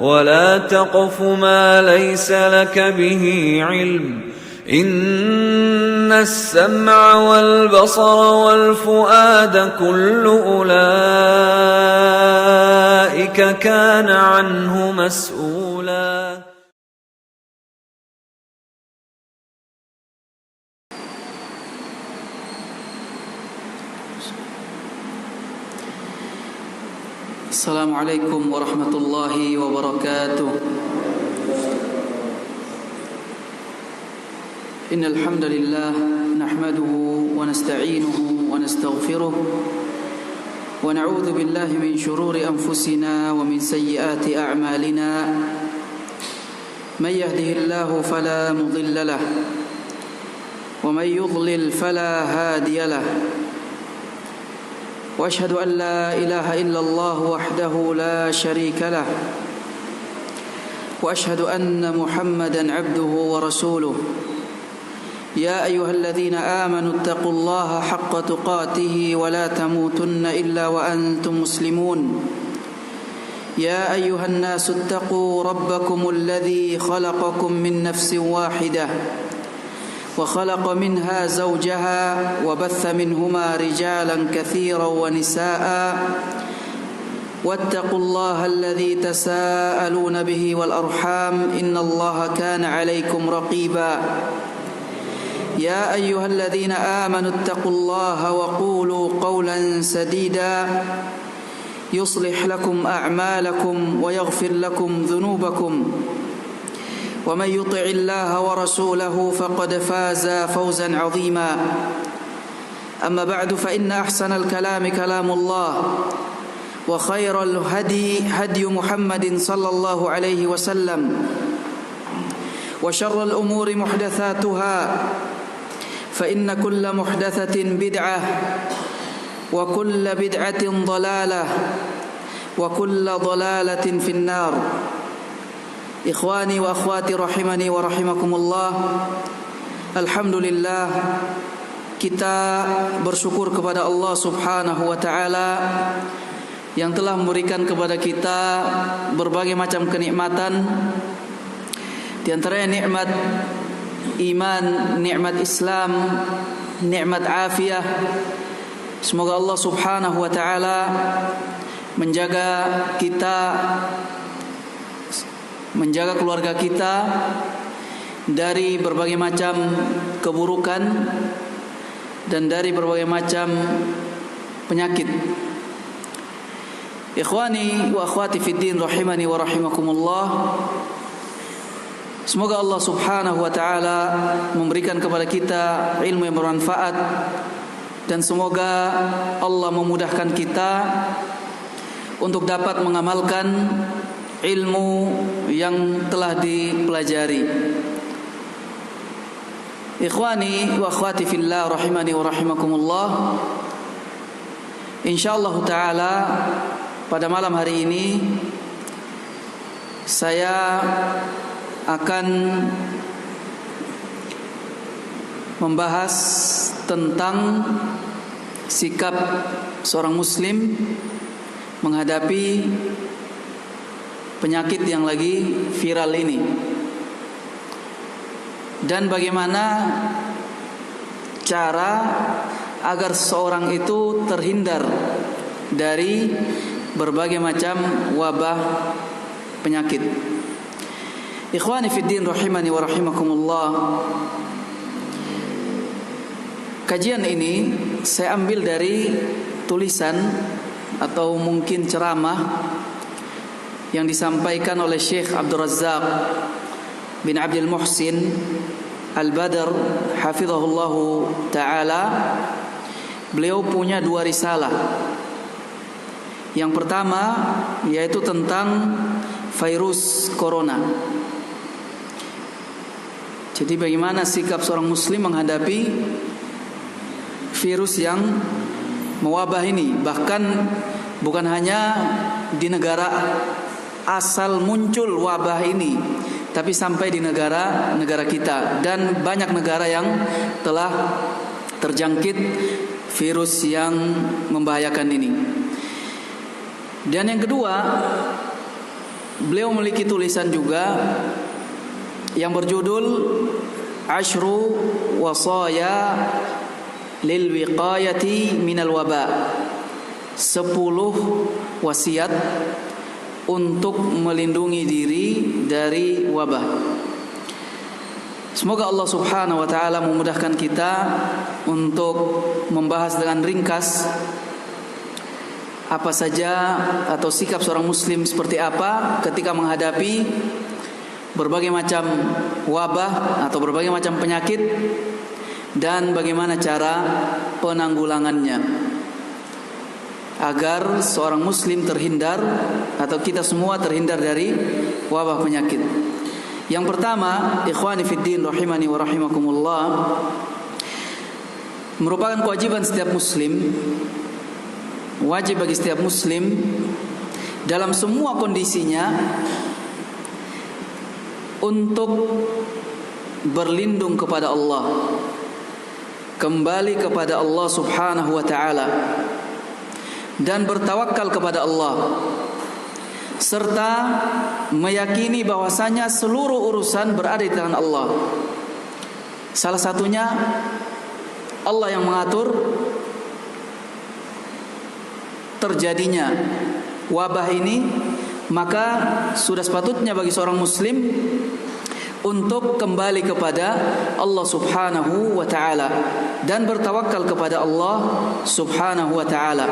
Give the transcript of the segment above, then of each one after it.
ولا تقف ما ليس لك به علم إن السمع والبصر والفؤاد كل أولئك كان عنه مسؤولا. Assalamualaikum warahmatullahi wabarakatuh. Innal hamdalillah nahmaduhu wa nasta'inuhu wa nastaghfiruh wa na'udzu billahi min shururi anfusina wa min sayyiati a'malina. May yahdihillahu fala mudilla lahu wa may yudlil fala hadiya lahu. وأشهد أن لا إله إلا الله وحده لا شريك له وأشهد أن محمدا عبده ورسوله. يا أيها الذين آمنوا اتقوا الله حق تقاته ولا تموتن إلا وأنتم مسلمون. يا أيها الناس اتقوا ربكم الذي خلقكم من نفس واحدة وخلق منها زوجها وبث منهما رجالا كثيرا ونساء واتقوا الله الذي تساءلون به والأرحام إن الله كان عليكم رقيبا. يا أيها الذين آمنوا اتقوا الله وقولوا قولا سديدا يصلح لكم أعمالكم ويغفر لكم ذنوبكم ومن يطع الله ورسوله فقد فاز فوزا عظيما. أما بعد فإن أحسن الكلام كلام الله وخير الهدي هدي محمد صلى الله عليه وسلم وشر الأمور محدثاتها فإن كل محدثة بدعة وكل بدعة ضلالة وكل ضلالة في النار. Ikhwani wa akhwati rahimani wa rahimakumullah. Alhamdulillah, kita bersyukur kepada Allah Subhanahu wa taala yang telah memberikan kepada kita berbagai macam kenikmatan, di antaranya nikmat iman, nikmat Islam, nikmat afiyah. Semoga Allah Subhanahu wa taala menjaga kita, menjaga keluarga kita dari berbagai macam keburukan dan dari berbagai macam penyakit. Ikhwani wa akhwati fiddin rahimani wa rahimakumullah. Semoga Allah Subhanahu wa taala memberikan kepada kita ilmu yang bermanfaat, dan semoga Allah memudahkan kita untuk dapat mengamalkan ilmu yang telah dipelajari. Ikhwani wa akhwati fillah rahimani wa rahimakumullah. Insyaallah taala pada malam hari ini saya akan membahas tentang sikap seorang muslim menghadapi penyakit yang lagi viral ini, dan bagaimana cara agar seorang itu terhindar dari berbagai macam wabah penyakit. Ikhwani fiddin rahimani wa rahimakumullah. Kajian ini saya ambil dari tulisan atau mungkin ceramah yang disampaikan oleh Syekh Abdul Razzaq bin Abdul Muhsin Al-Badr hafizahullahu ta'ala. Beliau punya dua risalah. Yang pertama yaitu tentang virus corona. Jadi bagaimana sikap seorang muslim menghadapi virus yang mewabah ini. Bahkan bukan hanya di negara asal muncul wabah ini, tapi sampai di negara kita, dan banyak negara yang telah terjangkit virus yang membahayakan ini. Dan yang kedua, beliau memiliki tulisan juga yang berjudul Ashru Wasaya Lil Wiqayati Minal Waba, 10 wasiat untuk melindungi diri dari wabah. Semoga Allah Subhanahu wa taala memudahkan kita untuk membahas dengan ringkas apa saja atau sikap seorang muslim seperti apa ketika menghadapi berbagai macam wabah atau berbagai macam penyakit, dan bagaimana cara penanggulangannya agar seorang muslim terhindar atau kita semua terhindar dari wabah penyakit. Yang pertama, ikhwani fiddin rahimani wa rahimakumullah, merupakan kewajiban setiap muslim, wajib bagi setiap muslim dalam semua kondisinya untuk berlindung kepada Allah, kembali kepada Allah Subhanahu wa taala, dan bertawakal kepada Allah, serta meyakini bahwasanya seluruh urusan berada di tangan Allah. Salah satunya Allah yang mengatur terjadinya wabah ini, maka sudah sepatutnya bagi seorang muslim untuk kembali kepada Allah Subhanahu wa taala dan bertawakal kepada Allah Subhanahu wa taala.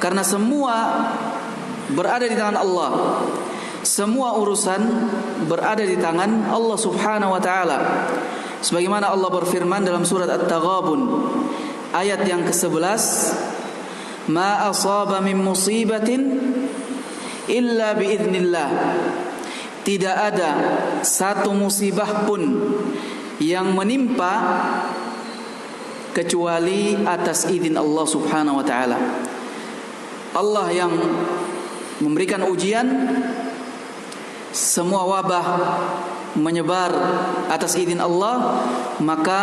Karena semua berada di tangan Allah. Semua urusan berada di tangan Allah Subhanahu wa taala. Sebagaimana Allah berfirman dalam surat At-Taghabun ayat yang ke-11, "Ma asaba min musibatin illa biiznillah." Tidak ada satu musibah pun yang menimpa kecuali atas izin Allah Subhanahu wa taala. Allah yang memberikan ujian. Semua wabah menyebar atas izin Allah, maka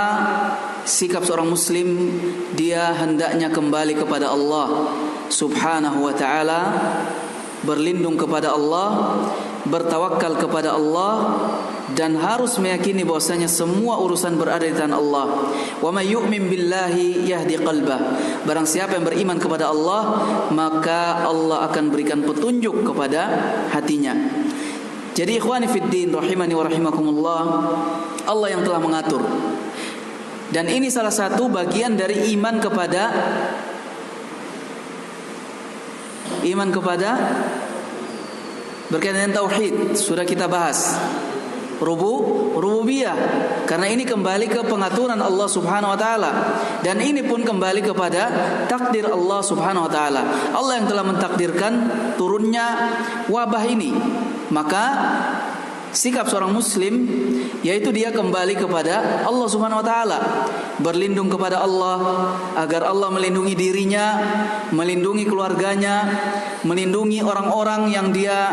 sikap seorang muslim, dia hendaknya kembali kepada Allah Subhanahu wa taala, berlindung kepada Allah, bertawakal kepada Allah, dan harus meyakini bahwasanya semua urusan berada di tangan Allah. Wa may yu'min billahi yahdi qalbah. Barang siapa yang beriman kepada Allah, maka Allah akan berikan petunjuk kepada hatinya. Jadi ikhwani fiddin rahimani wa rahimakumullah, Allah yang telah mengatur. Dan ini salah satu bagian dari iman kepada berkaitan dengan tauhid. Sudah kita bahas rububiyah, karena ini kembali ke pengaturan Allah Subhanahu wa taala, dan ini pun kembali kepada takdir Allah Subhanahu wa taala. Allah yang telah mentakdirkan turunnya wabah ini. Maka sikap seorang muslim yaitu dia kembali kepada Allah Subhanahu wa taala, berlindung kepada Allah agar Allah melindungi dirinya, melindungi keluarganya, melindungi orang-orang yang dia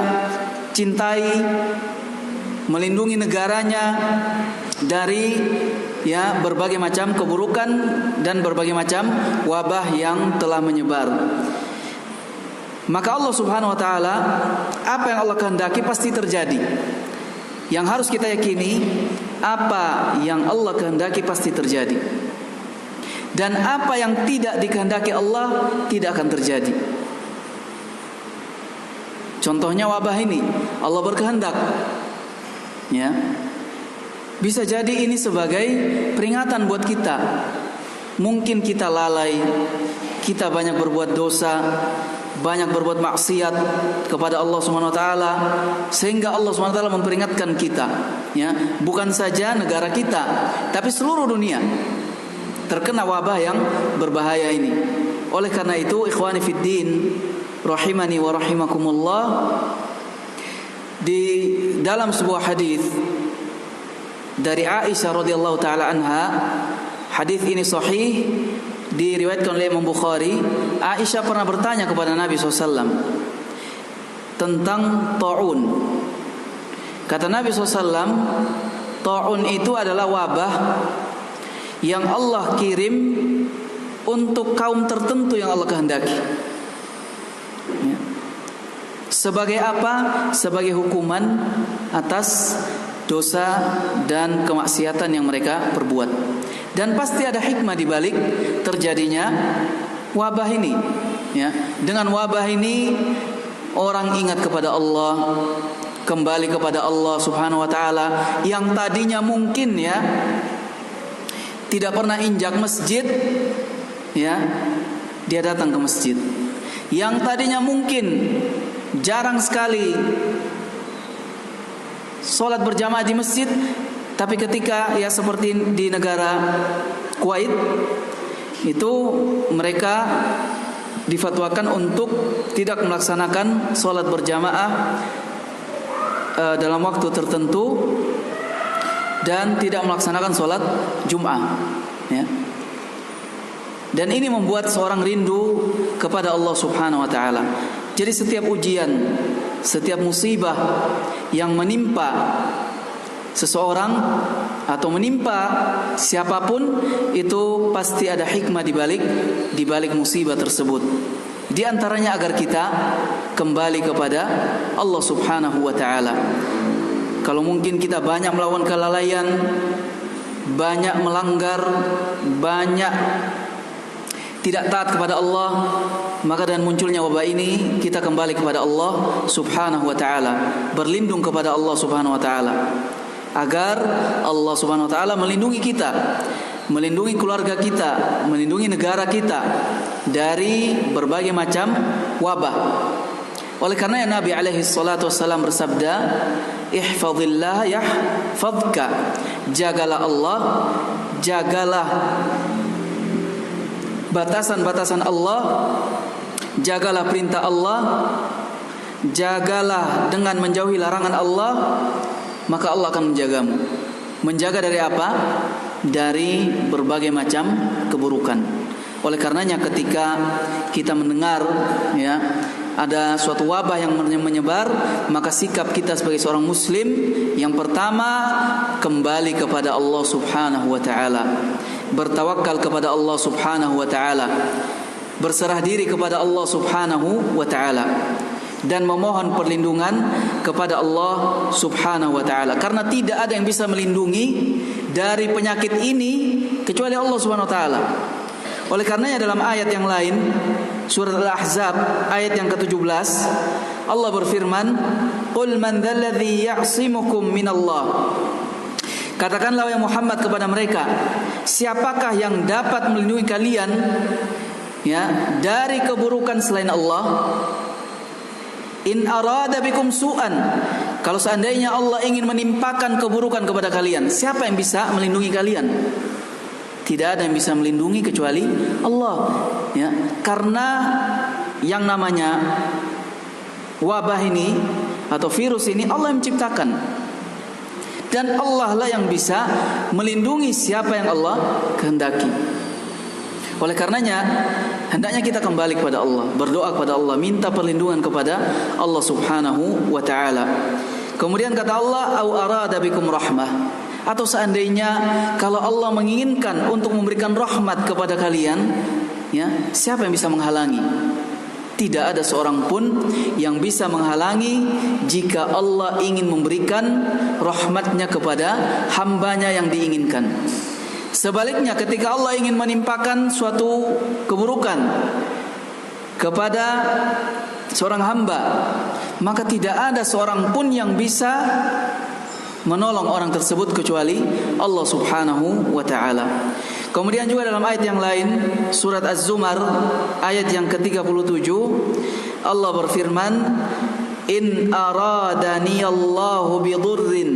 cintai, melindungi negaranya dari berbagai macam keburukan dan berbagai macam wabah yang telah menyebar. Maka Allah Subhanahu wa taala, apa yang Allah kehendaki pasti terjadi. Yang harus kita yakini, apa yang Allah kehendaki pasti terjadi, dan apa yang tidak dikehendaki Allah tidak akan terjadi. Contohnya wabah ini, Allah berkehendak, ya. Bisa jadi ini sebagai peringatan buat kita. Mungkin kita lalai, kita banyak berbuat dosa, banyak berbuat maksiat kepada Allah Subhanahu wa taala, sehingga Allah Subhanahu wa taala memperingatkan kita, ya, bukan saja negara kita, tapi seluruh dunia terkena wabah yang berbahaya ini. Oleh karena itu, ikhwani fiddin rahimani wa rahimakumullah, di dalam sebuah hadis dari Aisyah radhiyallahu taala anha, hadis ini sahih, diriwayatkan oleh Imam Bukhari. Aisyah pernah bertanya kepada Nabi SAW tentang ta'un. Kata Nabi SAW, ta'un itu adalah wabah yang Allah kirim untuk kaum tertentu yang Allah kehendaki. Sebagai apa? Sebagai hukuman atas dosa dan kemaksiatan yang mereka perbuat. Dan pasti ada hikmah di balik terjadinya wabah ini, ya. Dengan wabah ini orang ingat kepada Allah, kembali kepada Allah Subhanahu wa taala. Yang tadinya mungkin, ya, tidak pernah injak masjid, ya, dia datang ke masjid. Yang tadinya mungkin jarang sekali sholat berjamaah di masjid, tapi ketika, ya, seperti di negara Kuwait itu mereka difatwakan untuk tidak melaksanakan sholat berjamaah dalam waktu tertentu dan tidak melaksanakan sholat Jum'ah, ya. Dan ini membuat seorang rindu kepada Allah Subhanahu wa taala. Jadi setiap ujian, setiap musibah yang menimpa seseorang atau menimpa siapapun, itu pasti ada hikmah di balik musibah tersebut. Di antaranya agar kita kembali kepada Allah Subhanahu wa taala. Kalau mungkin kita banyak melawan kelalaian, banyak melanggar, banyak tidak taat kepada Allah, maka dengan munculnya wabah ini kita kembali kepada Allah Subhanahu wa taala, berlindung kepada Allah Subhanahu wa taala, agar Allah Subhanahu wa taala melindungi kita, melindungi keluarga kita, melindungi negara kita dari berbagai macam wabah. Oleh karena Nabi alaihi salatu wassalam bersabda, ihfazillah yahfazka, jagalah Allah, jagalah batasan-batasan Allah, jagalah perintah Allah, jagalah dengan menjauhi larangan Allah, maka Allah akan menjagamu. Menjaga dari apa? Dari berbagai macam keburukan. Oleh karenanya ketika kita mendengar, ya, ada suatu wabah yang menyebar, maka sikap kita sebagai seorang muslim yang pertama kembali kepada Allah Subhanahu wa taala, bertawakal kepada Allah Subhanahu wa taala, berserah diri kepada Allah Subhanahu wa taala, dan memohon perlindungan kepada Allah Subhanahu wa taala, karena tidak ada yang bisa melindungi dari penyakit ini kecuali Allah Subhanahu wa taala. Oleh karenanya dalam ayat yang lain, surat Al-Ahzab ayat yang ke-17, Allah berfirman, "Qul man dzalladzi ya'simukum minallah." Katakanlah wahai Muhammad kepada mereka, siapakah yang dapat melindungi kalian, ya, dari keburukan selain Allah? In arada bikum su'an, kalau seandainya Allah ingin menimpakan keburukan kepada kalian, siapa yang bisa melindungi kalian? Tidak ada yang bisa melindungi kecuali Allah, ya. Karena yang namanya wabah ini atau virus ini Allah yang menciptakan, dan Allah lah yang bisa melindungi siapa yang Allah kehendaki. Oleh karenanya hendaknya kita kembali kepada Allah, berdoa kepada Allah, minta perlindungan kepada Allah Subhanahu wa taala. Kemudian kata Allah, au arada bikum rahmah, atau seandainya kalau Allah menginginkan untuk memberikan rahmat kepada kalian, ya, siapa yang bisa menghalangi? Tidak ada seorang pun yang bisa menghalangi jika Allah ingin memberikan rahmatnya kepada hambanya yang diinginkan. Sebaliknya ketika Allah ingin menimpakan suatu keburukan kepada seorang hamba, maka tidak ada seorang pun yang bisa menolong orang tersebut kecuali Allah Subhanahu wa taala. Kemudian juga dalam ayat yang lain, surat Az-Zumar ayat yang ke-37, Allah berfirman, in aradani Allahu bidurrin,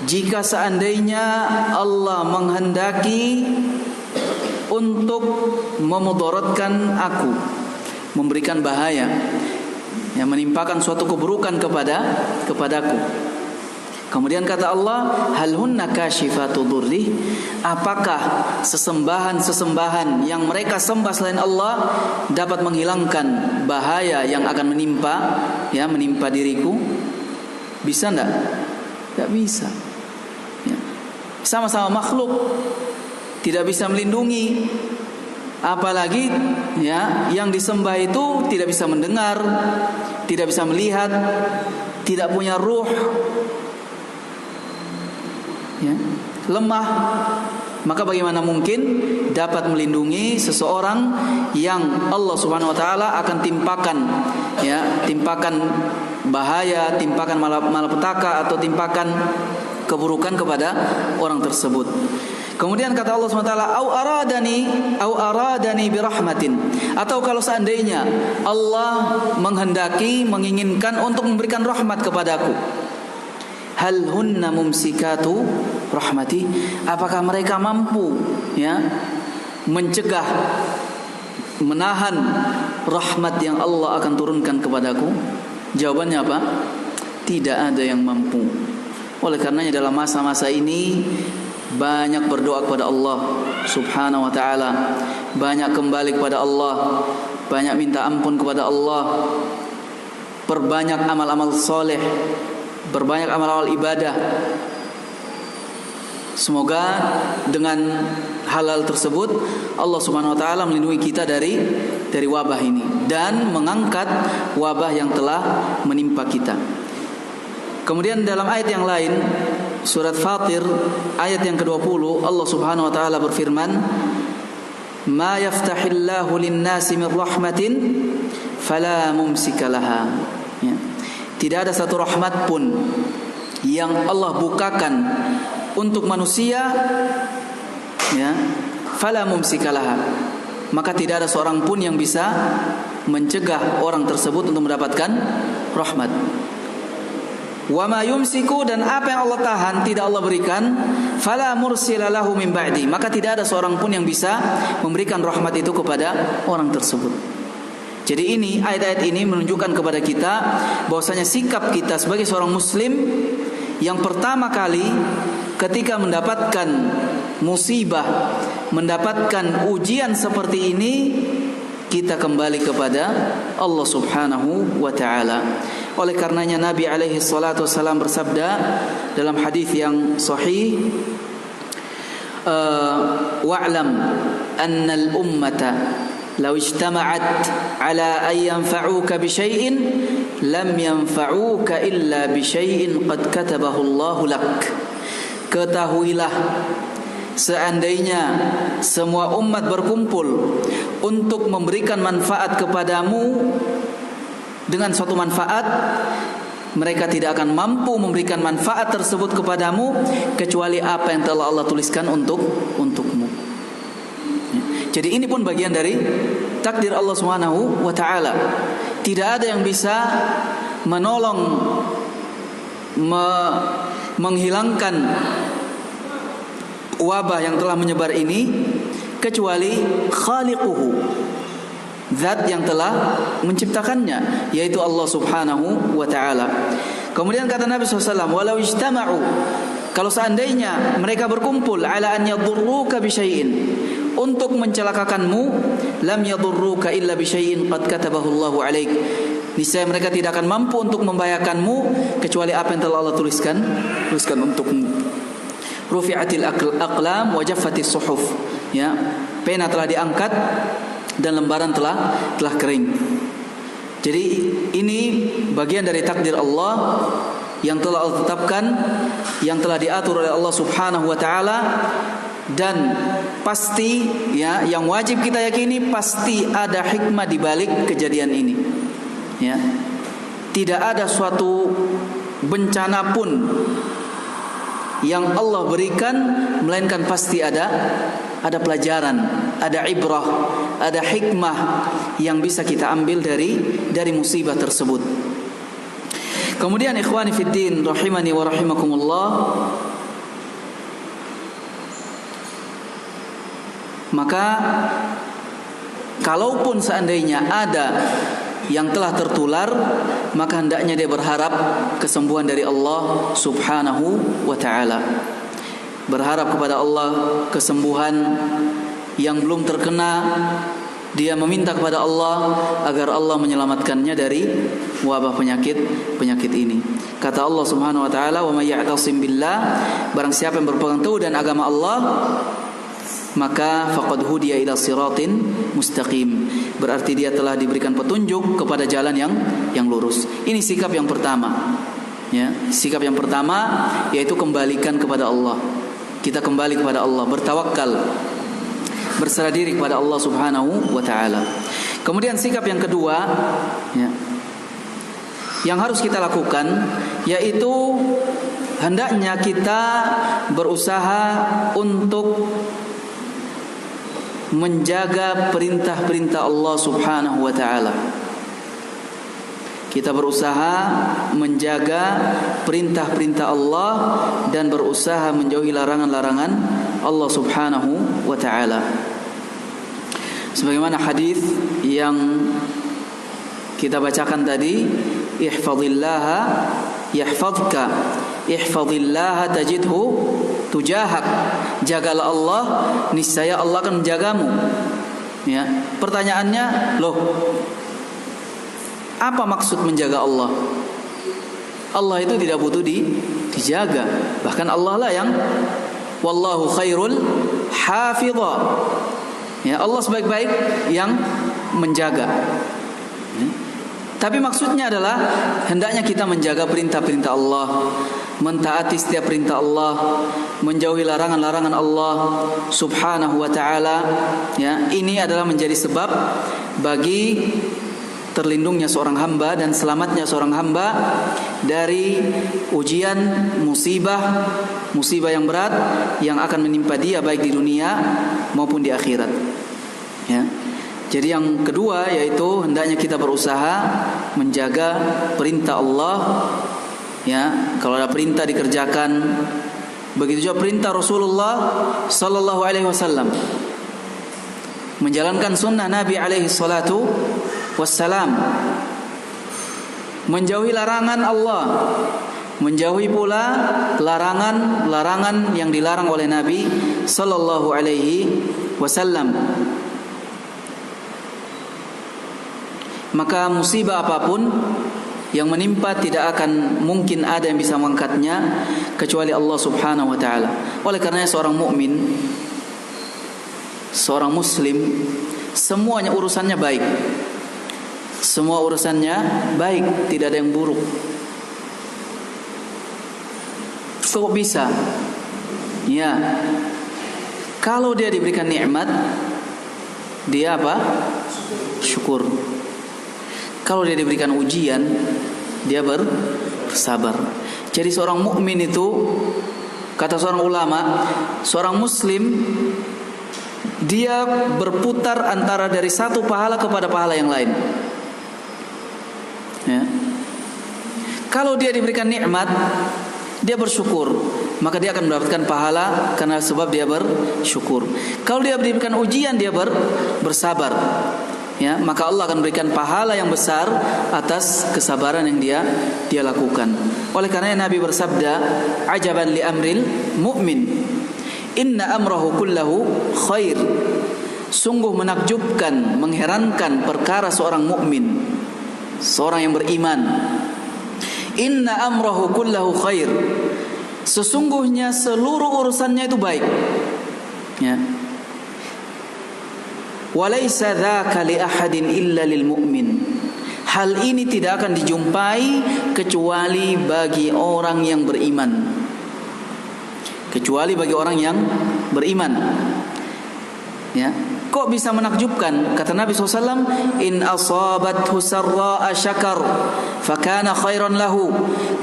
jika seandainya Allah menghendaki untuk memudaratkan aku, memberikan bahaya, yang menimpakan suatu keburukan kepadaku. Kemudian kata Allah, hal hunna kashifatu durri, apakah sesembahan-sesembahan yang mereka sembah selain Allah dapat menghilangkan bahaya yang akan menimpa diriku? Bisa enggak? Enggak bisa. Ya. Sama-sama makhluk, tidak bisa melindungi, Apalagi ya, yang disembah itu tidak bisa mendengar, tidak bisa melihat, tidak punya ruh, ya, lemah. Maka bagaimana mungkin dapat melindungi seseorang yang Allah Subhanahu wa taala akan timpakan, ya, timpakan bahaya, timpakan malapetaka atau timpakan keburukan kepada orang tersebut. Kemudian kata Allah Subhanahu wa taala, au aradani birahmatin, atau kalau seandainya Allah menghendaki, menginginkan untuk memberikan rahmat kepadaku. Hal hunna mumsikatu rahmati, apakah mereka mampu, ya, mencegah, menahan rahmat yang Allah akan turunkan kepadaku? Jawabannya apa? Tidak ada yang mampu. Oleh karenanya dalam masa-masa ini banyak berdoa kepada Allah Subhanahu wa taala, banyak kembali kepada Allah, banyak minta ampun kepada Allah, perbanyak amal-amal soleh, berbanyak amal-amal ibadah. Semoga dengan halal tersebut Allah Subhanahu wa taala melindungi kita dari wabah ini dan mengangkat wabah yang telah menimpa kita. Kemudian dalam ayat yang lain, surat Fatir ayat yang ke-20, Allah Subhanahu wa taala berfirman, "Ma yaftahillahu lin-nasi min rahmatin fala mumsika laha." Ya. Tidak ada satu rahmat pun yang Allah bukakan untuk manusia, ya, fala mumsika laha, maka tidak ada seorang pun yang bisa mencegah orang tersebut untuk mendapatkan rahmat. Wa ma yumsiku, dan apa yang Allah tahan tidak Allah berikan, fala mursila lahu min ba'di, maka tidak ada seorang pun yang bisa memberikan rahmat itu kepada orang tersebut. Jadi ini, ayat-ayat ini menunjukkan kepada kita bahwasanya sikap kita sebagai seorang muslim yang pertama kali ketika mendapatkan musibah, mendapatkan ujian seperti ini, kita kembali kepada Allah Subhanahu wa taala. Oleh karenanya Nabi alaihi salatu wasallam bersabda dalam hadis yang sahih, wa'lam anna al-ummata law ijtama'at ala an yanfa'uka bi syai'in lam yanfa'uka illa bi syai'in qad katabahu Allahu lak. Ketahuilah, seandainya semua umat berkumpul untuk memberikan manfaat kepadamu dengan suatu manfaat, mereka tidak akan mampu memberikan manfaat tersebut kepadamu kecuali apa yang telah Allah tuliskan untukmu. Jadi ini pun bagian dari takdir Allah Subhanahu wa taala. Tidak ada yang bisa menolong, menghilangkan wabah yang telah menyebar ini kecuali khaliquhu, zat yang telah menciptakannya, yaitu Allah Subhanahu wa taala. Kemudian kata Nabi SAW, walau ijtama'u, kalau seandainya mereka berkumpul ala an yadurruka bi syai'in, untuk mencelakakanmu, lam yadurruka illa bi syai'in qad katabahu Allahu 'alaik, niscaya mereka tidak akan mampu untuk membahayakanmu kecuali apa yang telah Allah tuliskan untukmu. Rufi'atil aqlam wa jaffatis suhuf, ya, pena telah diangkat dan lembaran telah kering. Jadi ini bagian dari takdir Allah yang telah Allah tetapkan, yang telah diatur oleh Allah Subhanahu wa taala, dan pasti, ya, yang wajib kita yakini pasti ada hikmah di balik kejadian ini. Ya. Tidak ada suatu bencana pun yang Allah berikan melainkan pasti ada pelajaran, ada ibrah, ada hikmah yang bisa kita ambil dari musibah tersebut. Kemudian ikhwani fiddin rahimani wa rahimakumullah, maka kalaupun seandainya ada yang telah tertular, maka hendaknya dia berharap kesembuhan dari Allah Subhanahu wa ta'ala. Berharap kepada Allah kesembuhan. Yang belum terkena, dia meminta kepada Allah agar Allah menyelamatkannya dari wabah penyakit ini. Kata Allah Subhanahu wa ta'ala, wa may ya'tasim billah, barang siapa yang berpegang teguh dan agama Allah, maka faqad hudiya ila siratin mustaqim, berarti dia telah diberikan petunjuk kepada jalan yang lurus. Ini sikap yang pertama. Ya, sikap yang pertama yaitu kembalikan kepada Allah. Kita kembali kepada Allah, bertawakal, berserah diri kepada Allah Subhanahu wa taala. Kemudian sikap yang kedua, ya, yang harus kita lakukan yaitu hendaknya kita berusaha untuk menjaga perintah-perintah Allah Subhanahu wa taala. Kita berusaha menjaga perintah-perintah Allah dan berusaha menjauhi larangan-larangan Allah Subhanahu wa taala. Sebagaimana hadis yang kita bacakan tadi, ihfazillaha yahfazka, ihfazillaha tajidhu tujahak. Jagalah Allah, niscaya Allah akan menjagamu. Ya, pertanyaannya, loh, apa maksud menjaga Allah? Allah itu tidak butuh dijaga. Bahkan Allah lah yang wallahu khairul hafidha. Ya, Allah sebaik-baik yang menjaga. Tapi maksudnya adalah hendaknya kita menjaga perintah-perintah Allah, mentaati setiap perintah Allah, menjauhi larangan-larangan Allah Subhanahu wa taala. Ya, ini adalah menjadi sebab bagi terlindungnya seorang hamba dan selamatnya seorang hamba dari ujian, musibah yang berat yang akan menimpa dia baik di dunia maupun di akhirat. Ya. Jadi yang kedua yaitu hendaknya kita berusaha menjaga perintah Allah. Ya, kalau ada perintah dikerjakan. Begitu juga perintah Rasulullah sallallahu alaihi wasallam. Menjalankan sunnah Nabi alaihi salatu wassalam, menjauhi larangan Allah, menjauhi pula larangan yang dilarang oleh Nabi sallallahu alaihi wasallam. Maka musibah apapun yang menimpa tidak akan mungkin ada yang bisa mengangkatnya kecuali Allah Subhanahu wa taala. Oleh karenanya seorang mukmin, seorang muslim, semuanya urusannya baik. Semua urusannya baik, tidak ada yang buruk. Kok bisa? Ya, kalau dia diberikan nikmat, dia apa? Syukur. Kalau dia diberikan ujian, dia bersabar. Jadi seorang mukmin itu, kata seorang ulama, seorang muslim, dia berputar antara dari satu pahala kepada pahala yang lain. Ya. Kalau dia diberikan nikmat, dia bersyukur, maka dia akan mendapatkan pahala karena sebab dia bersyukur. Kalau dia diberikan ujian, dia bersabar. Ya, maka Allah akan berikan pahala yang besar atas kesabaran yang dia lakukan. Oleh karena Nabi bersabda, "Ajaban li amril mu'min, inna amrahu kullahu khair." Sungguh menakjubkan, mengherankan perkara seorang mukmin, seorang yang beriman. Inna amrahu kullahu khair. Sesungguhnya seluruh urusannya itu baik. Ya. Walaysa dzaka li ahadin illa lil mu'min. Hal ini tidak akan dijumpai kecuali bagi orang yang beriman. Kecuali bagi orang yang beriman. Ya. Kok bisa menakjubkan? Kata Nabi SAW, in asabathu sarra'a syakar fakana khairan lahu.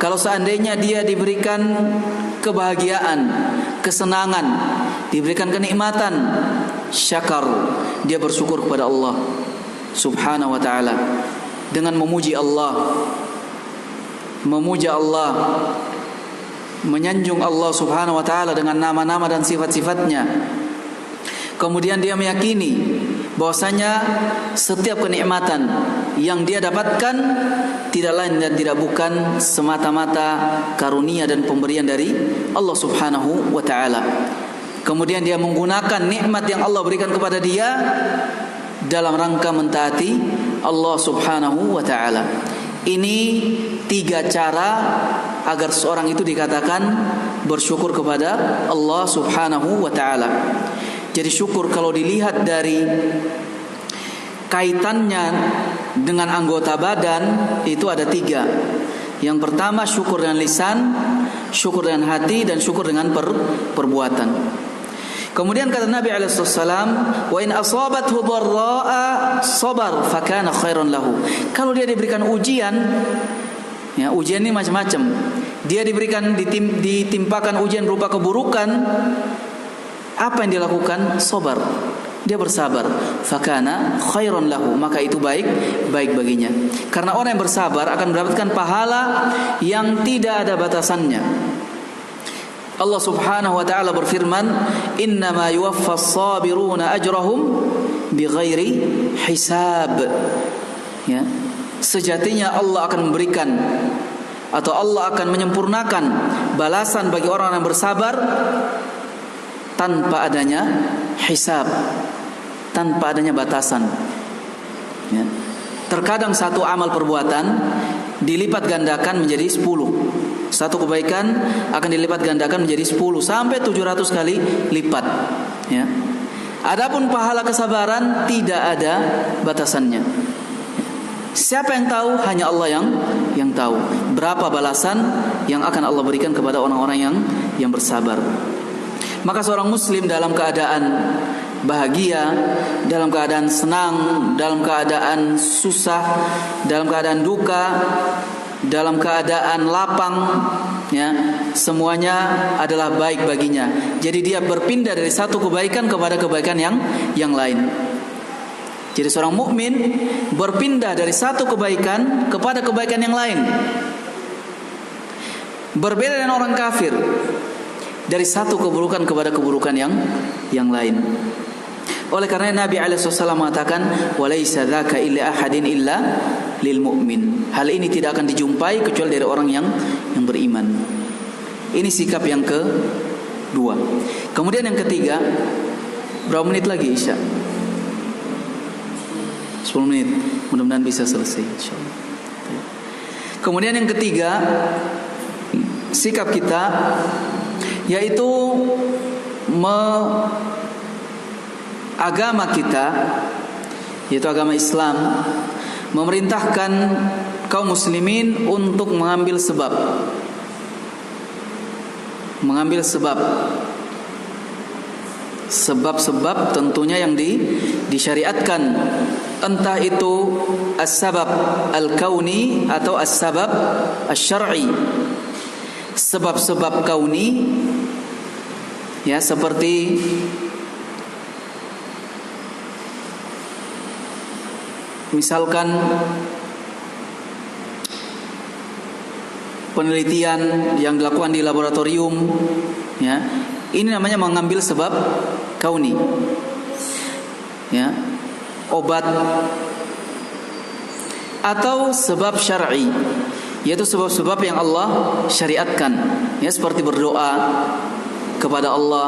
Kalau seandainya dia diberikan kebahagiaan, kesenangan, diberikan kenikmatan, syakar, dia bersyukur kepada Allah Subhanahu wa ta'ala dengan memuji Allah, memuja Allah, menyanjung Allah Subhanahu wa ta'ala dengan nama-nama dan sifat-sifatnya. Kemudian dia meyakini bahwasanya setiap kenikmatan yang dia dapatkan tidak lain dan tidak bukan semata-mata karunia dan pemberian dari Allah Subhanahu wa ta'ala. Kemudian dia menggunakan nikmat yang Allah berikan kepada dia dalam rangka mentaati Allah Subhanahu wa ta'ala. Ini 3 cara agar seorang itu dikatakan bersyukur kepada Allah Subhanahu wa ta'ala. Jadi syukur kalau dilihat dari kaitannya dengan anggota badan itu ada 3. Yang pertama syukur dengan lisan, syukur dengan hati, dan syukur dengan perbuatan. Kemudian kata Nabi alaihissalam, wa in asabathu dharra'a sabar fakana khairan lahu. Kalau dia diberikan ujian, ya, ujian ini macam-macam. Dia diberikan ditimpakan ujian berupa keburukan, apa yang dilakukan? Sabar. Dia bersabar. Fakana khairan lahu, maka itu baik baginya. Karena orang yang bersabar akan mendapatkan pahala yang tidak ada batasannya. Allah Subhanahu wa taala berfirman, "Innama yuwaffas sabiruna ajrahum bighairi hisab." Ya. Sejatinya Allah akan memberikan atau Allah akan menyempurnakan balasan bagi orang yang bersabar tanpa adanya hisab, tanpa adanya batasan. Ya. Terkadang satu amal perbuatan dilipat gandakan menjadi 10. Satu kebaikan akan dilipat gandakan menjadi 10 sampai 700 kali lipat. Ya. Adapun pahala kesabaran tidak ada batasannya. Siapa yang tahu? Hanya Allah yang tahu. Berapa balasan yang akan Allah berikan kepada orang-orang yang bersabar. Maka seorang muslim dalam keadaan bahagia, dalam keadaan senang, dalam keadaan susah, dalam keadaan duka, dalam keadaan lapang, ya, semuanya adalah baik baginya. Jadi dia berpindah dari satu kebaikan kepada kebaikan yang lain. Jadi seorang mukmin berpindah dari satu kebaikan kepada kebaikan yang lain. Berbeda dengan orang kafir, dari satu keburukan kepada keburukan yang lain. Oleh karena Nabi alaihissalam mengatakan, "Walaisa dzaka illa ahadin illa lil mu'min." Hal ini tidak akan dijumpai kecuali dari orang yang beriman. Ini sikap yang kedua. Kemudian yang ketiga, berapa menit lagi Isya? 10 menit. Mudah-mudahan bisa selesai insyaallah. Kemudian yang ketiga, sikap kita yaitu agama kita, yaitu agama Islam, memerintahkan kaum muslimin untuk mengambil sebab. Sebab-sebab tentunya yang disyariatkan, entah itu as-sabab al-kauni atau as-sabab asy-syar'i. Sebab-sebab kauni, ya, seperti misalkan penelitian yang dilakukan di laboratorium, ya, ini namanya mengambil sebab kauni, ya, obat. Atau sebab syar'i, yaitu sebab-sebab yang Allah syariatkan, ya, seperti berdoa kepada Allah,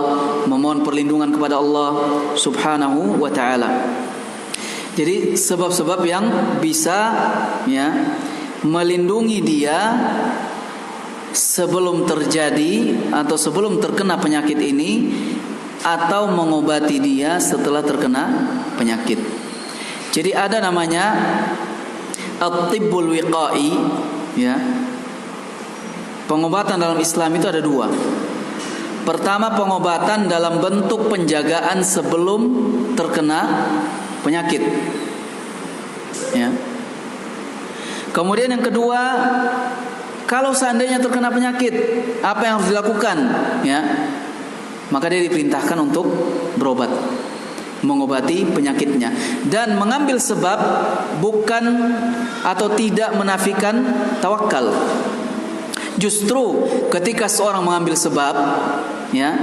memohon perlindungan kepada Allah Subhanahu wa taala. Jadi sebab-sebab yang bisa, ya, melindungi dia sebelum terjadi atau sebelum terkena penyakit ini, atau mengobati dia setelah terkena penyakit. Jadi ada namanya at-tibbul wiqai, ya. Pengobatan dalam Islam itu ada 2. Pertama, pengobatan dalam bentuk penjagaan sebelum terkena penyakit, ya. Kemudian yang kedua, kalau seandainya terkena penyakit, apa yang harus dilakukan, ya? Maka dia diperintahkan untuk berobat, mengobati penyakitnya. Dan mengambil sebab bukan atau tidak menafikan tawakal. Justru ketika seorang mengambil sebab, ya,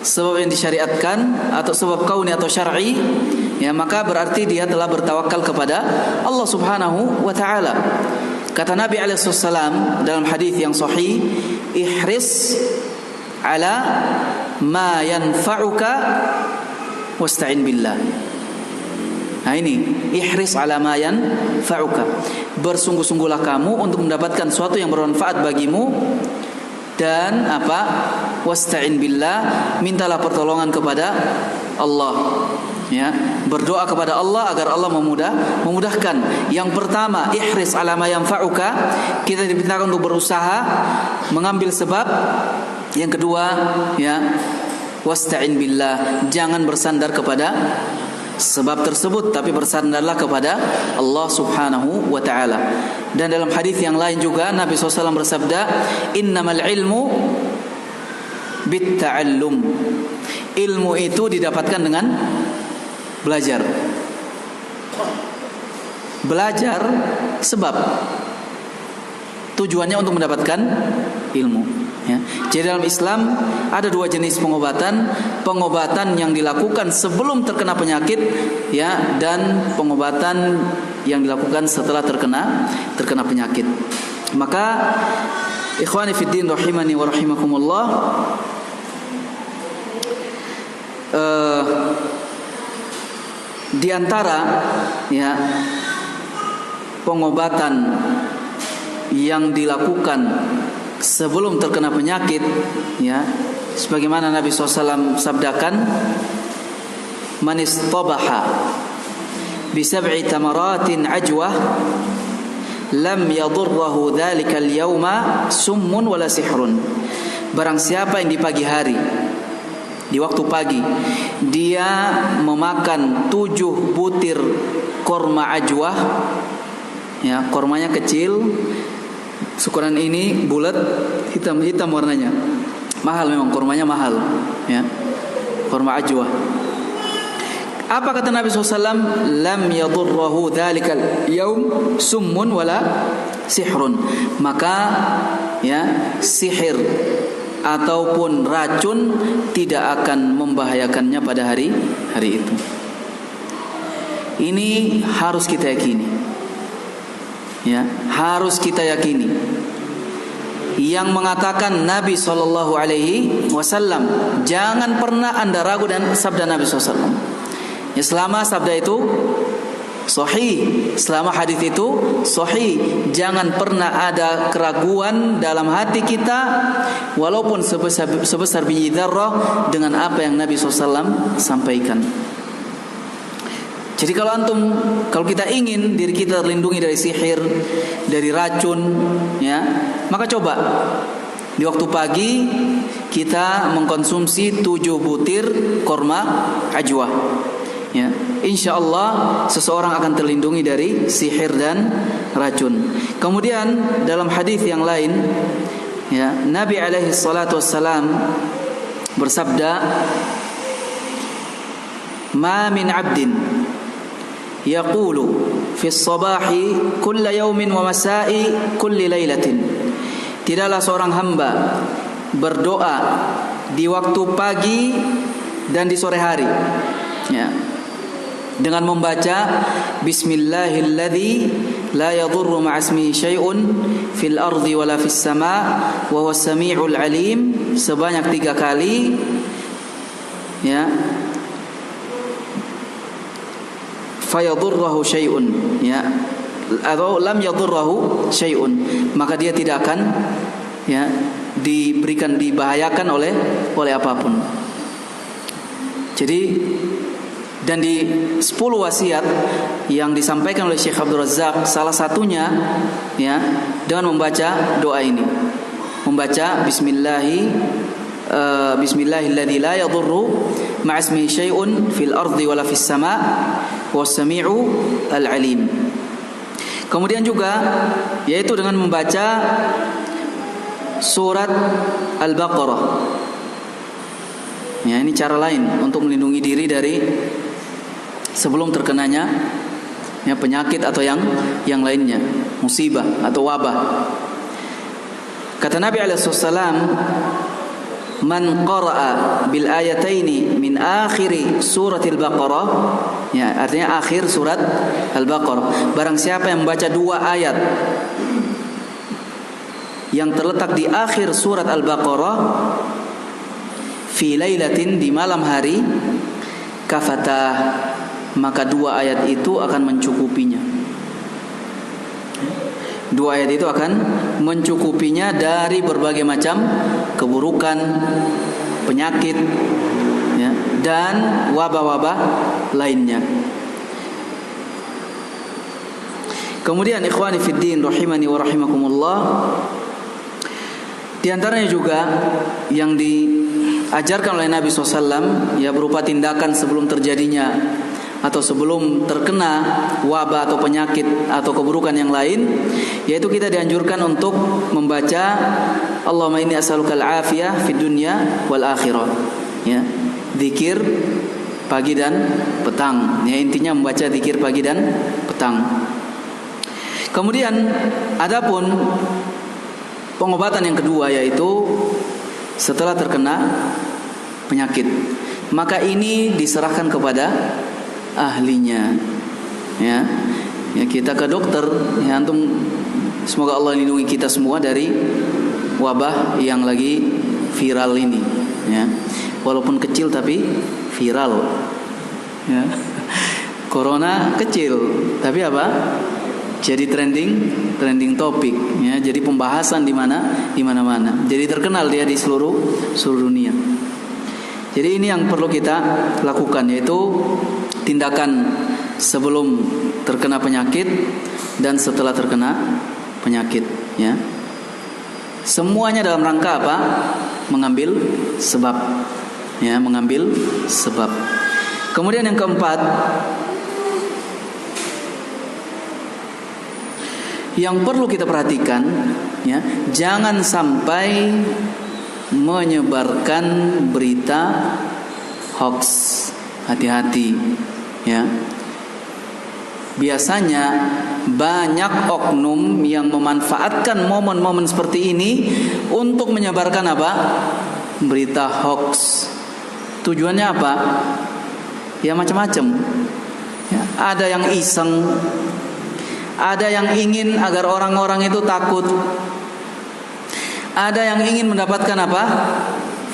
sebab yang disyariatkan atau sebab kauni atau syar'i, ya, maka berarti dia telah bertawakal kepada Allah Subhanahu wa taala. Kata Nabi alaihissalam dalam hadis yang sahih, ihris ala ma yanfa'uka wasta'in billah. Nah ini, ihris ala ma yanfa'uka. Bersungguh-sungguhlah kamu untuk mendapatkan sesuatu yang bermanfaat bagimu, dan apa? Wasta'in billah, mintalah pertolongan kepada Allah. Ya, berdoa kepada Allah agar Allah memudahkan. Yang pertama, ihris ala ma yanfa'uka. Kita diperintahkan untuk berusaha mengambil sebab. Yang kedua, ya, wasta'in billah. Jangan bersandar kepada sebab tersebut, tapi bersandarlah kepada Allah Subhanahu wa taala. Dan dalam hadis yang lain juga Nabi SAW bersabda, innamal ilmu bitta'allum. Ilmu itu didapatkan dengan belajar. Belajar sebab tujuannya untuk mendapatkan ilmu, ya. Jadi dalam Islam ada dua jenis pengobatan. Pengobatan yang dilakukan sebelum terkena penyakit, ya, dan pengobatan yang dilakukan setelah terkena penyakit. Maka ikhwani fiddin rahimani wa rahimakumullah, di antara, ya, pengobatan yang dilakukan sebelum terkena penyakit, ya, sebagaimana Nabi SAW sabdakan, man istabaha bi sab'i tamaratin ajwah lam yadurruhu dzalika al-yawma summun wala sihrun. Barang siapa yang di pagi hari, di waktu pagi, dia memakan 7 butir korma ajwah, ya, kormanya kecil, ukuran ini bulat, hitam warnanya. Mahal memang, kormanya mahal, ya, korma ajwah. Apa kata Nabi SAW? Lam yadurruhu dzalikal yaum summun wala sihrun. Maka, ya, sihir ataupun racun tidak akan membahayakannya pada hari itu. Ini harus kita yakini, ya, harus kita yakini. Yang mengatakan Nabi SAW, jangan pernah Anda ragu dan sabda Nabi SAW. Ya, selama sabda itu sahih, selama hadis itu sahih, jangan pernah ada keraguan dalam hati kita, walaupun sebesar biji dzarrah, dengan apa yang Nabi SAW sampaikan. Jadi kalau kita ingin diri kita terlindungi dari sihir, dari racun, ya, maka coba di waktu pagi kita mengkonsumsi 7 butir korma ajwah, ya. Insya Allah seseorang akan terlindungi dari sihir dan racun. Kemudian dalam hadis yang lain, ya, Nabi alaihi salatu wassalam bersabda, ma min abdin yaqulu fi as-sabahi kulla yawmin wa masa'i kulli lailatin. Tidaklah seorang hamba berdoa di waktu pagi dan di sore hari, ya, dengan membaca bismillahilladzi la yadurru ma'asmihi syai'un fil ardi wala fis sama' wa huwas sami'ul alim, sebanyak 3 kali, ya, fayadurruhu syai'un, ya, atau lam yadurruhu syai'un, maka dia tidak akan, ya, dibahayakan oleh apapun. Jadi, dan di 10 wasiat yang disampaikan oleh Syekh Abdul Razak, salah satunya, ya, dengan membaca doa ini, membaca bismillahilladzi la yadurru ma'asmihi syai'un fil ardi wala fis sama' was-sami'u al-alim. Kemudian juga yaitu dengan membaca surat Al-Baqarah. Ya, ini cara lain untuk melindungi diri dari sebelum terkenanya, ya, penyakit atau yang lainnya, musibah atau wabah. Kata Nabi alaihissalam, man qara'a bil ayataini min akhiri suratil Baqarah, ya, artinya akhir surat Al-Baqarah, barang siapa yang membaca 2 ayat yang terletak di akhir surat Al-Baqarah, fi lailatin, di malam hari, kafatah, maka 2 ayat itu akan mencukupinya. 2 ayat itu akan mencukupinya dari berbagai macam keburukan, penyakit, ya, dan wabah-wabah lainnya. Kemudian ikhwani fiddin rahimani wa rahimakumullah, di antaranya juga yang diajarkan oleh Nabi SAW ya berupa tindakan sebelum terjadinya atau sebelum terkena wabah atau penyakit atau keburukan yang lain, yaitu kita dianjurkan untuk membaca Allahumma inni as'alukal afiyah fid dunya wal akhirah, ya, zikir pagi dan petang, ya, intinya membaca zikir pagi dan petang. Kemudian adapun pengobatan yang kedua, yaitu setelah terkena penyakit, maka ini diserahkan kepada ahlinya, ya. Ya, kita ke dokter, ya, antum, semoga Allah lindungi kita semua dari wabah yang lagi viral ini, ya. Walaupun kecil tapi viral, ya. Corona kecil tapi apa? Jadi trending topik, ya. Jadi pembahasan di mana-mana. Jadi terkenal dia di seluruh dunia. Jadi ini yang perlu kita lakukan, yaitu tindakan sebelum terkena penyakit dan setelah terkena penyakit, ya. Semuanya dalam rangka apa? Mengambil sebab, ya, mengambil sebab. Kemudian yang keempat, yang perlu kita perhatikan, ya, jangan sampai menyebarkan berita hoax. Hati-hati, ya. Biasanya banyak oknum yang memanfaatkan momen-momen seperti ini untuk menyebarkan apa? Berita hoax. Tujuannya apa? Ya macam-macam. Ya, ada yang iseng, ada yang ingin agar orang-orang itu takut, ada yang ingin mendapatkan apa?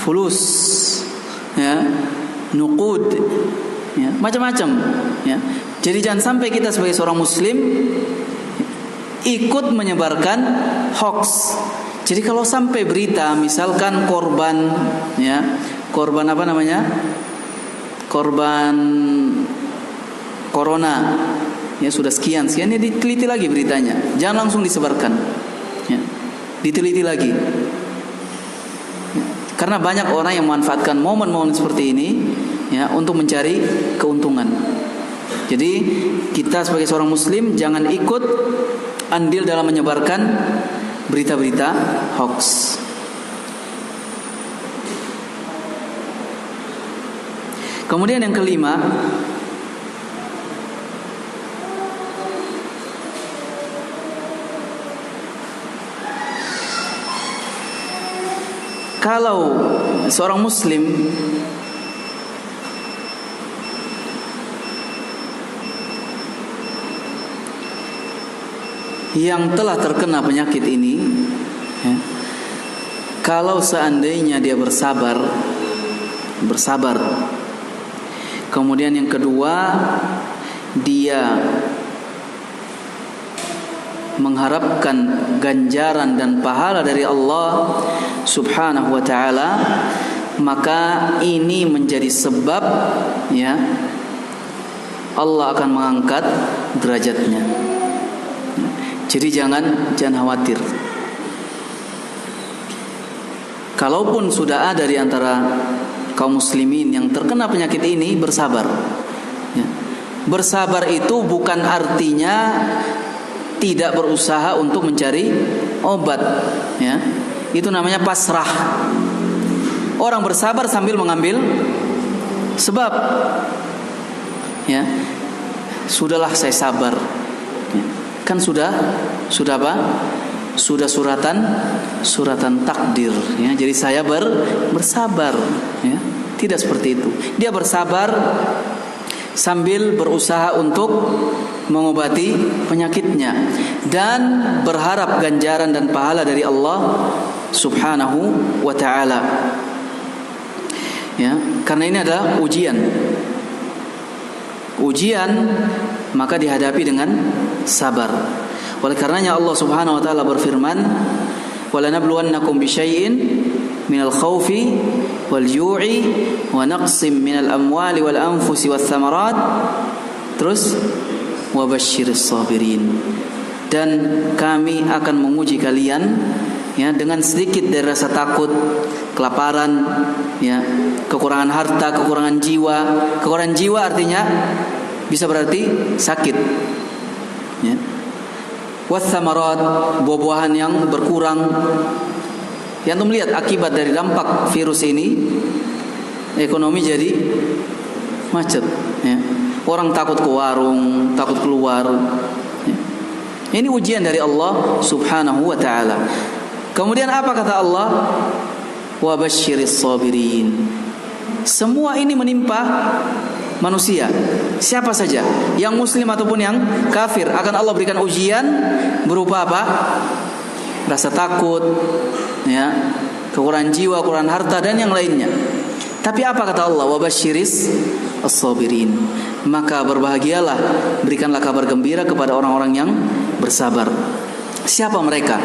Fulus, ya, nuqud, ya, macam-macam, ya. Jadi jangan sampai kita sebagai seorang muslim ikut menyebarkan hoax. Jadi kalau sampai berita misalkan korban, ya, korban apa namanya? Korban corona, ya, sudah sekian, ya, diteliti lagi beritanya. Jangan langsung disebarkan, ya, diteliti lagi, ya. Karena banyak orang yang memanfaatkan momen-momen seperti ini, ya, untuk mencari keuntungan. Jadi kita sebagai seorang muslim jangan ikut andil dalam menyebarkan berita-berita hoax. Kemudian yang kelima, kalau seorang muslim yang telah terkena penyakit ini, ya, kalau seandainya dia bersabar, kemudian yang kedua dia mengharapkan ganjaran dan pahala dari Allah Subhanahu wa ta'ala, maka ini menjadi sebab, ya, Allah akan mengangkat derajatnya. Jadi jangan khawatir. Kalaupun sudah ada di antara kaum muslimin yang terkena penyakit ini, bersabar, ya. Bersabar itu bukan artinya tidak berusaha untuk mencari obat, ya. Itu namanya pasrah. Orang bersabar sambil mengambil sebab, ya. Sudahlah, saya sabar, ya. Kan sudah apa? Sudah suratan takdir, ya. Jadi saya bersabar, ya. Tidak seperti itu. Dia bersabar sambil berusaha untuk mengobati penyakitnya dan berharap ganjaran dan pahala dari Allah Subhanahu wa ta'ala, ya. Karena ini adalah ujian, maka dihadapi dengan sabar. Oleh karenanya Allah Subhanahu wa ta'ala berfirman, "Walanabluwannakum bisyai'in minal khaufi wal ju'i wa naqsim minal amwali wal anfusi wath thamarat. Terus wa basyiris sabirin. Dan kami akan menguji kalian ya dengan sedikit dari rasa takut, kelaparan, ya, kekurangan harta, kekurangan jiwa. Kekurangan jiwa artinya bisa berarti sakit. Ya. Wathamarat, buah-buahan yang berkurang. Yang antum lihat akibat dari dampak virus ini, ekonomi jadi macet. Ya. Orang takut ke warung, takut keluar. Ya. Ini ujian dari Allah Subhanahu wa ta'ala. Kemudian apa kata Allah? Wa basyiris sabirin. Semua ini menimpa manusia, siapa saja, yang muslim ataupun yang kafir, akan Allah berikan ujian berupa apa? Rasa takut, ya, kekurangan jiwa, kekurangan harta dan yang lainnya. Tapi apa kata Allah? Wa basyiris as-sabirin. Maka berbahagialah, berikanlah kabar gembira kepada orang-orang yang bersabar. Siapa mereka?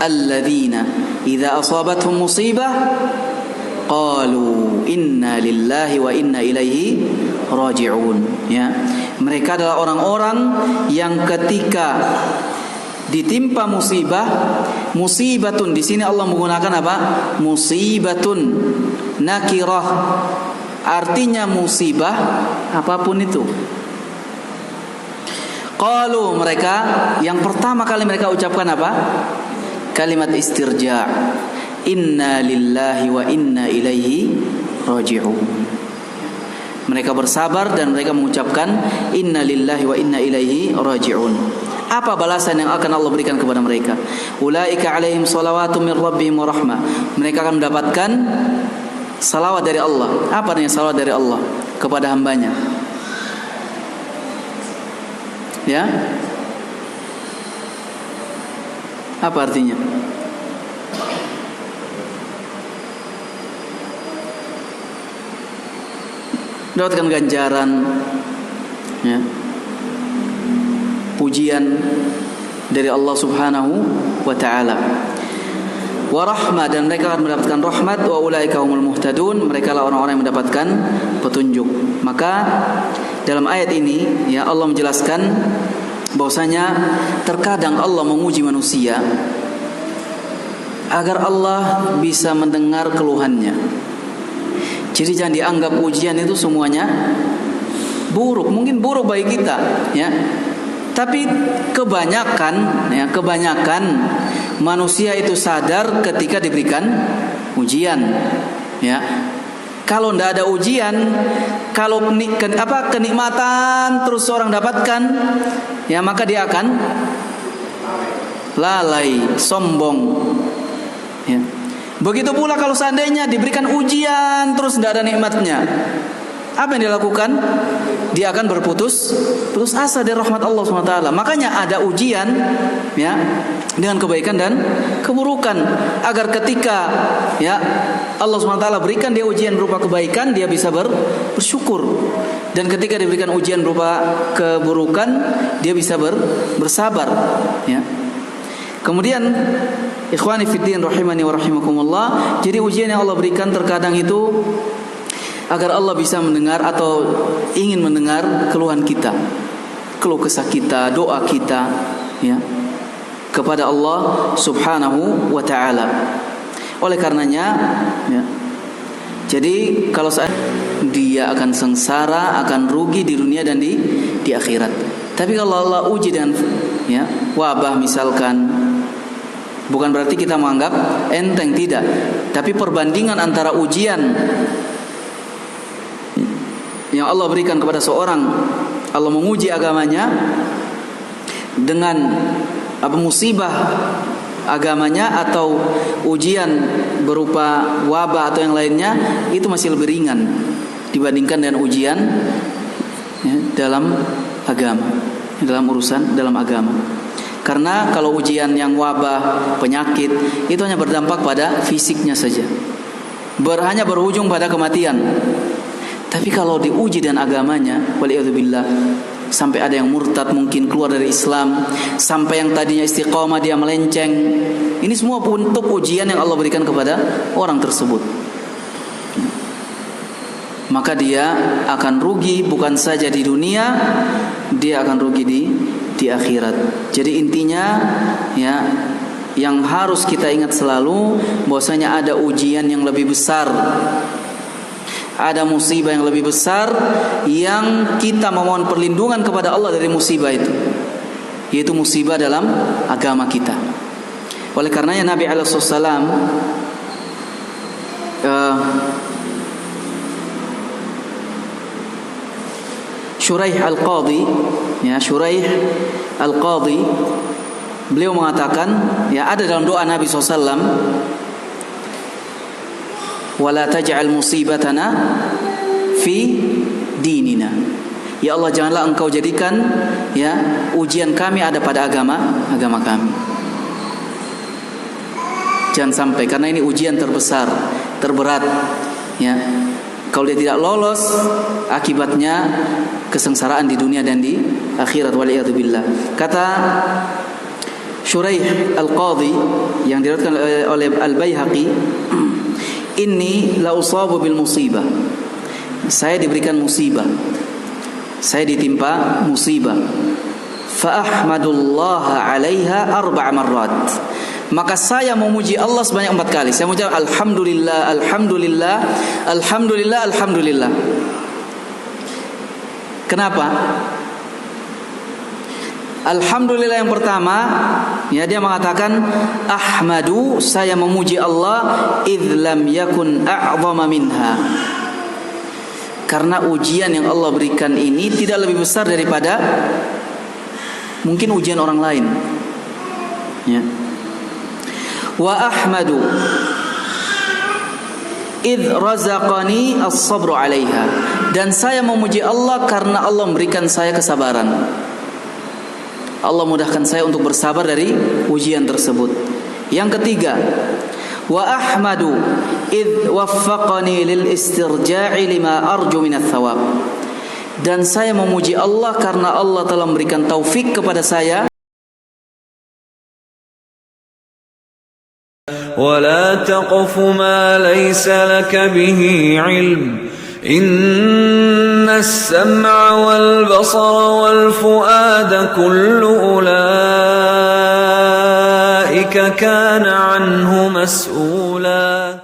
Alladzina idza asabatuhum musibah qalu inna lillahi wa inna ilaihi raji'un. Ya, mereka adalah orang-orang yang ketika ditimpa musibah, musibatun di sini Allah menggunakan apa? Musibatun nakirah, artinya musibah apapun itu. Qalu, mereka yang pertama kali mereka ucapkan apa? Kalimat istirja'. Inna lillahi wa inna ilaihi raji'un. Mereka bersabar dan mereka mengucapkan inna lillahi wa inna ilaihi raji'un. Apa balasan yang akan Allah berikan kepada mereka? Ulaika alaihim salawatu min rabbihim wa rahmah. Mereka akan mendapatkan salawat dari Allah. Apa artinya salawat dari Allah kepada hambanya? Ya? Apa artinya? Mendapatkan ganjaran, ya, pujian dari Allah Subhanahu wa ta'ala. Wa rahmah, dan mereka akan mendapatkan rahmat. Wa ulaika humul muhtadun, mereka lah orang-orang yang mendapatkan petunjuk. Maka dalam ayat ini, ya, Allah menjelaskan bahwasanya terkadang Allah menguji manusia agar Allah bisa mendengar keluhannya. Jadi jangan dianggap ujian itu semuanya buruk. Mungkin buruk bagi kita, ya. Tapi kebanyakan manusia itu sadar ketika diberikan ujian, ya. Kalau tidak ada ujian, kalau kenikmatan terus orang dapatkan, ya, maka dia akan lalai, sombong, ya. Begitu pula kalau seandainya diberikan ujian terus tidak ada nikmatnya, apa yang dilakukan? Dia akan putus asa dari rahmat Allah SWT. Makanya ada ujian, ya, dengan kebaikan dan keburukan, agar ketika, ya, Allah SWT berikan dia ujian berupa kebaikan, dia bisa bersyukur, dan ketika diberikan ujian berupa keburukan, dia bisa bersabar, ya. Kemudian ikhwani fiddin rahimani wa rahimakumullah, jadi ujian yang Allah berikan terkadang itu agar Allah bisa mendengar atau ingin mendengar keluhan kita, keluh kesah kita, doa kita, ya, kepada Allah Subhanahu wa ta'ala. Oleh karenanya, ya, jadi kalau dia akan sengsara, akan rugi di dunia dan di akhirat. Tapi kalau Allah uji dengan, ya, wabah misalkan, bukan berarti kita menganggap enteng, tidak. Tapi perbandingan antara ujian yang Allah berikan kepada seorang, Allah menguji agamanya, dengan apa, musibah agamanya, atau ujian berupa wabah atau yang lainnya, itu masih lebih ringan dibandingkan dengan ujian, ya, dalam agama, dalam urusan dalam agama. Karena kalau ujian yang wabah, penyakit, itu hanya berdampak pada fisiknya saja, hanya berujung pada kematian. Tapi kalau diuji dan agamanya, waliyadzubillah, sampai ada yang murtad, mungkin keluar dari Islam, sampai yang tadinya istiqomah dia melenceng. Ini semua untuk ujian yang Allah berikan kepada orang tersebut. Maka dia akan rugi bukan saja di dunia, dia akan rugi di akhirat. Jadi intinya ya, yang harus kita ingat selalu bahwasanya ada ujian yang lebih besar, ada musibah yang lebih besar yang kita memohon perlindungan kepada Allah dari musibah itu, yaitu musibah dalam agama kita. Oleh karenanya Nabi alaihissalam Shuraih Al-Qadhi, ya, Shuraih Al-Qadhi, beliau mengatakan, ya, ada dalam doa Nabi SAW, wala taj'al musibatana fi dinina. Ya Allah, janganlah engkau jadikan ya ujian kami ada pada agama kami. Jangan sampai, karena ini ujian terbesar, terberat, ya. Kalau dia tidak lolos, akibatnya kesengsaraan di dunia dan di akhirat, waliyadzubillah. Kata Shuraih Al-Qadhi yang diriwayatkan oleh Al-Baihaqi, inni la usabu bil musibah. Saya diberikan musibah, saya ditimpa musibah. Fa ahmadullah 'alaiha 4 marrat. Maka saya memuji Allah sebanyak 4 kali. Saya mengucap alhamdulillah, alhamdulillah, alhamdulillah, alhamdulillah. Kenapa? Alhamdulillah yang pertama, ya, dia mengatakan ahmadu, saya memuji Allah idz lam yakun a'zama minha. Karena ujian yang Allah berikan ini tidak lebih besar daripada mungkin ujian orang lain. Ya. Wa ahmadu idz razaqani as-sabru 'alaiha. Dan saya memuji Allah karena Allah memberikan saya kesabaran. Allah mudahkan saya untuk bersabar dari ujian tersebut. Yang ketiga, wa ahmadu idz waffaqani lil istirja'i lima arju minats thawab. Dan saya memuji Allah karena Allah telah memberikan taufik kepada saya. ولا تقف ما ليس لك به علم إن السمع والبصر والفؤاد كل أولئك كان عنه مسؤولا